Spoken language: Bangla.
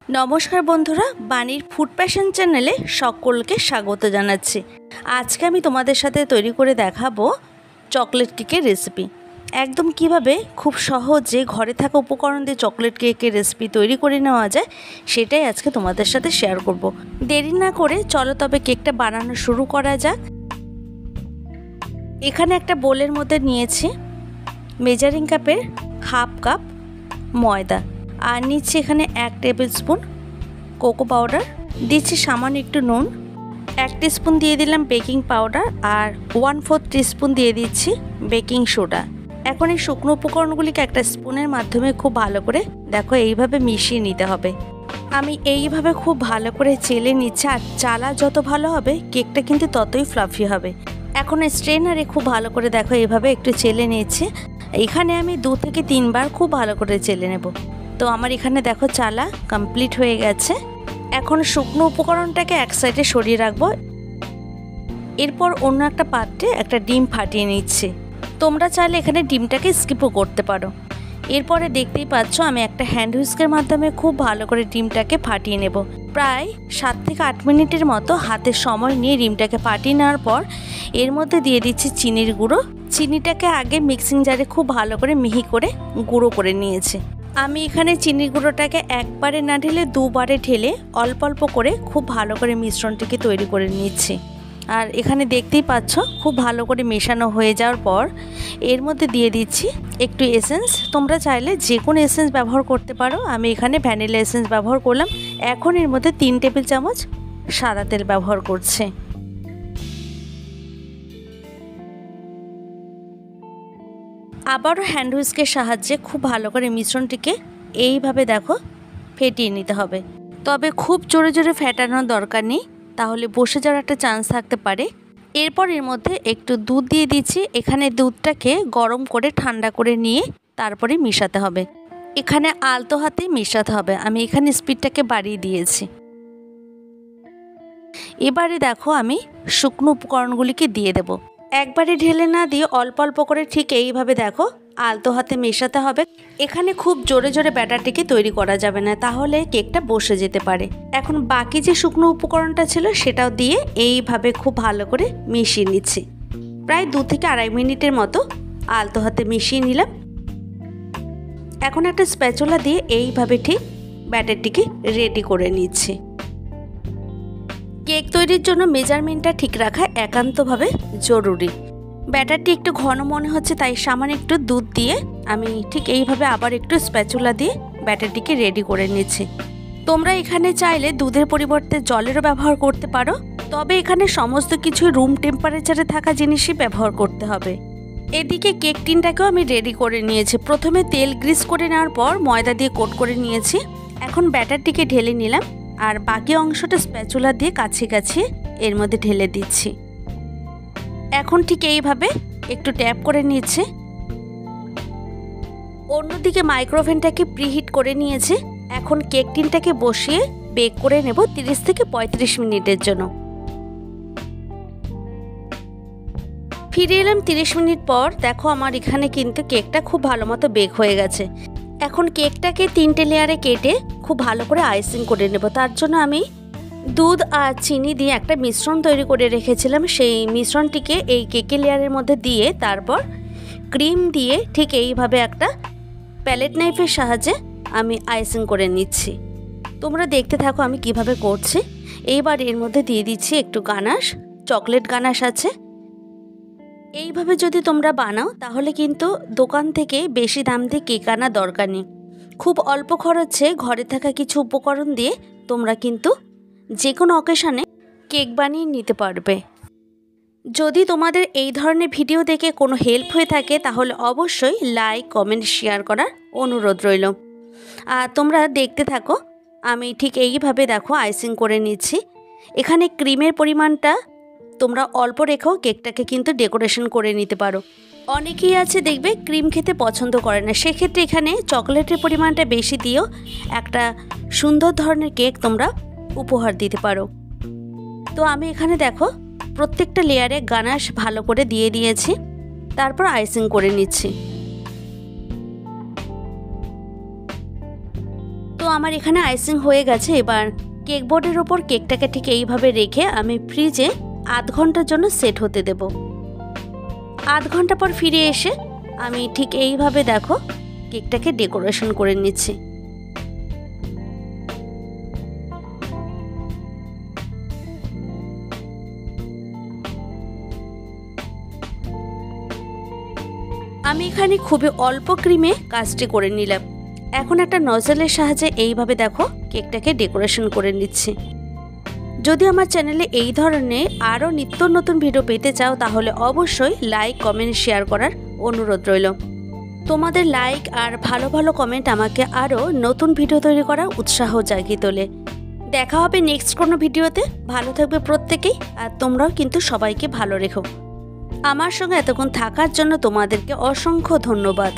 নমস্কার বন্ধুরা, বাণীর ফুড প্যাশন চ্যানেলে সকলকে স্বাগত জানাচ্ছি। আজকে আমি তোমাদের সাথে তৈরি করে দেখাবো চকলেট কেকের রেসিপি। একদম কিভাবে খুব সহজে ঘরে থাকা উপকরণ দিয়ে চকলেট কেকের রেসিপি তৈরি করে নেওয়া যায় সেটাই আজকে তোমাদের সাথে শেয়ার করব। দেরি না করে চলো তবে কেকটা বানানো শুরু করা যাক। এখানে একটা বোলের মধ্যে নিয়েছি মেজারিং কাপের হাফ কাপ ময়দা, আর নিচ্ছি এখানে 1 টেবিল স্পুন কোকো পাউডার, দিচ্ছি সামান্য একটু নুন, 1 টিস্পুন দিয়ে দিলাম বেকিং পাউডার, আর 1/4 টিস্পুন দিয়ে দিচ্ছি বেকিং সোডা। এখন এই শুকনো উপকরণগুলিকে একটা স্পুনের মাধ্যমে খুব ভালো করে দেখো এইভাবে মিশিয়ে নিতে হবে। আমি এইভাবে খুব ভালো করে চেলে নিচ্ছি, আর চালা যত ভালো হবে কেকটা কিন্তু ততই ফ্লাফি হবে। এখন স্ট্রেনারে খুব ভালো করে দেখো এইভাবে একটু চেলে নিচ্ছি। এখানে আমি 2 থেকে 3 বার খুব ভালো করে চেলে নেব। তো আমার এখানে দেখো চালা কমপ্লিট হয়ে গেছে। এখন শুকনো উপকরণটাকে এক সাইডে সরিয়ে রাখবো। এরপর অন্য একটা পাত্রে একটা ডিম ফাটিয়ে নিচ্ছি। তোমরা চাইলে এখানে ডিমটাকে স্কিপও করতে পারো। এরপরে দেখতেই পাচ্ছ আমি একটা হ্যান্ড হুইস্কের মাধ্যমে খুব ভালো করে ডিমটাকে ফাটিয়ে নেব। প্রায় 7 থেকে 8 মিনিটের মতো হাতে সময় নিয়ে ডিমটাকে ফাটিয়ে নেওয়ার পর এর মধ্যে দিয়ে দিচ্ছি চিনির গুঁড়ো। চিনিটাকে আগে মিক্সিং জারে খুব ভালো করে মিহি করে গুঁড়ো করে নিয়েছি। আমি এখানে চিনির গুঁড়োটাকে একবারে না ঢেলে 2 বারে ঢেলে অল্প অল্প করে খুব ভালো করে মিশ্রণটিকে তৈরি করে নিচ্ছি। আর এখানে দেখতেই পাচ্ছ খুব ভালো করে মেশানো হয়ে যাওয়ার পর এর মধ্যে দিয়ে দিচ্ছি একটু এসেন্স। তোমরা চাইলে যে কোনো এসেন্স ব্যবহার করতে পারো, আমি এখানে ভ্যানিলা এসেন্স ব্যবহার করলাম। এখন এর মধ্যে 3 টেবিল চামচ সাদা তেল ব্যবহার করছি। আবারও হ্যান্ড হুইস্কের সাহায্যে খুব ভালো করে মিশ্রণটিকে এইভাবে দেখো ফেটিয়ে নিতে হবে। তবে খুব জোরে জোরে ফেটানোর দরকার নেই, তাহলে বসে যাওয়ার একটা চান্স থাকতে পারে। এরপর এর মধ্যে একটু দুধ দিয়ে দিচ্ছি। এখানে দুধটাকে গরম করে ঠান্ডা করে নিয়ে তারপরে মিশাতে হবে। এখানে আলতো হাতে মেশাতে হবে। আমি এখানে স্পিডটাকে বাড়িয়ে দিয়েছি। এবারে দেখো আমি শুকনো উপকরণগুলিকে দিয়ে দেব। একবারে ঢেলে না দিয়ে অল্প অল্প করে ঠিক এইভাবে দেখো আলতো হাতে মেশাতে হবে। এখানে খুব জোরে জোরে ব্যাটারটিকে তৈরি করা যাবে না, তাহলে কেকটা বসে যেতে পারে। এখন বাকি যে শুকনো উপকরণটা ছিল সেটাও দিয়ে এইভাবে খুব ভালো করে মিশিয়ে নিচ্ছি। প্রায় 2 থেকে 2.5 মিনিটের মতো আলতো হাতে মিশিয়ে নিলাম। এখন একটা স্প্যাচুলা দিয়ে এইভাবে ঠিক ব্যাটারটিকে রেডি করে নিচ্ছি। কেক তৈরির জন্য মেজারমেন্টটা ঠিক রাখা একান্তভাবে জরুরি। ব্যাটারটি একটু ঘন মনে হচ্ছে, তাই সামান্য একটু দুধ দিয়ে আমি ঠিক এইভাবে আবার একটু স্প্যাচুলা দিয়ে ব্যাটারটিকে রেডি করে নিচ্ছি। তোমরা এখানে চাইলে দুধের পরিবর্তে জলেরও ব্যবহার করতে পারো, তবে এখানে সমস্ত কিছু রুম টেম্পারেচারে থাকা জিনিসই ব্যবহার করতে হবে। এদিকে কেক টিনটাকেও আমি রেডি করে নিয়েছি। প্রথমে তেল গ্রিস করে নেওয়ার পর ময়দা দিয়ে কোট করে নিয়েছি। এখন ব্যাটারটিকে ঢেলে নিলাম, আর বাকি অংশটা স্প্যাচুলা দিয়ে কাছে কাছে এর মধ্যে ঢেলে দিচ্ছি। এখন ঠিক এইভাবে একটু ট্যাপ করে নিচ্ছে। অন্যদিকে মাইক্রোওভেনটাকে প্রিহিট করে নিয়েছে। এখন কেক টিনটাকে বসিয়ে বেক করে নেব 30 থেকে 35 মিনিটের জন্য। ফিরে এলাম 30 মিনিট পর। দেখো আমার এখানে কিন্তু কেকটা খুব ভালো মতো বেক হয়ে গেছে। এখন কেকটাকে 3টে লেয়ারে কেটে খুব ভালো করে আইসিং করে নেব। তার জন্য আমি দুধ আর চিনি দিয়ে একটা মিশ্রণ তৈরি করে রেখেছিলাম। সেই মিশ্রণটিকে এই কেকের লেয়ারের মধ্যে দিয়ে তারপর ক্রিম দিয়ে ঠিক এইভাবে একটা প্যালেট নাইফের সাহায্যে আমি আইসিং করে নিচ্ছি। তোমরা দেখতে থাকো আমি কিভাবে করছি। এইবার এর মধ্যে দিয়ে দিচ্ছি একটু গানাশ, চকলেট গানাশ আছে। এইভাবে যদি তোমরা বানাও তাহলে কিন্তু দোকান থেকে বেশি দাম দিয়ে কেক আনার দরকার নেই। খুব অল্প খরচে ঘরে থাকা কিছু উপকরণ দিয়ে তোমরা কিন্তু যে কোনো অকেশনে কেক বানিয়ে নিতে পারবে। যদি তোমাদের এই ধরনের ভিডিও দেখে কোনো হেল্প হয়ে থাকে তাহলে অবশ্যই লাইক, কমেন্ট, শেয়ার করার অনুরোধ রইল। আর তোমরা দেখতে থাকো আমি ঠিক এইভাবে দেখো আইসিং করে নিচ্ছি। এখানে ক্রিমের পরিমাণটা তোমরা অল্প রেখেও কেকটাকে কিন্তু ডেকোরেশন করে নিতে পারো। অনেকেই আছে দেখবে ক্রিম খেতে পছন্দ করে না, সেক্ষেত্রে এখানে চকলেটের পরিমাণটা বেশি দিয়েও একটা সুন্দর ধরনের কেক তোমরা উপহার দিতে পারো। তো আমি এখানে দেখো প্রত্যেকটা লেয়ারে গানাশ ভালো করে দিয়ে দিয়েছি, তারপর আইসিং করে নিচ্ছি। তো আমার এখানে আইসিং হয়ে গেছে। এবার কেক বোর্ডের ওপর কেকটাকে ঠিক এইভাবে রেখে আমি ফ্রিজে আধ ঘন্টার জন্য সেট হতে দেব। আধ ঘন্টা পর ফিরে এসে আমি ঠিক এইভাবে দেখো কেকটাকে ডেকোরেশন করে নিচ্ছি। আমি এখানে খুবই অল্প ক্রিমে কাজটি করে নিলাম। এখন একটা নজলের সাহায্যে এইভাবে দেখো কেকটাকে ডেকোরেশন করে নিচ্ছি। যদি আমার চ্যানেলে এই ধরনের আরও নিত্য নতুন ভিডিও পেতে চাও তাহলে অবশ্যই লাইক কমেন্ট শেয়ার করার অনুরোধ রইল। তোমাদের লাইক আর ভালো ভালো কমেন্ট আমাকে আরও নতুন ভিডিও তৈরি করার উৎসাহ জাগিয়ে তোলে। দেখা হবে নেক্সট কোনো ভিডিওতে। ভালো থাকবে প্রত্যেকেই, আর তোমরাও কিন্তু সবাইকে ভালো রেখো। আমার সঙ্গে এতক্ষণ থাকার জন্য তোমাদেরকে অসংখ্য ধন্যবাদ।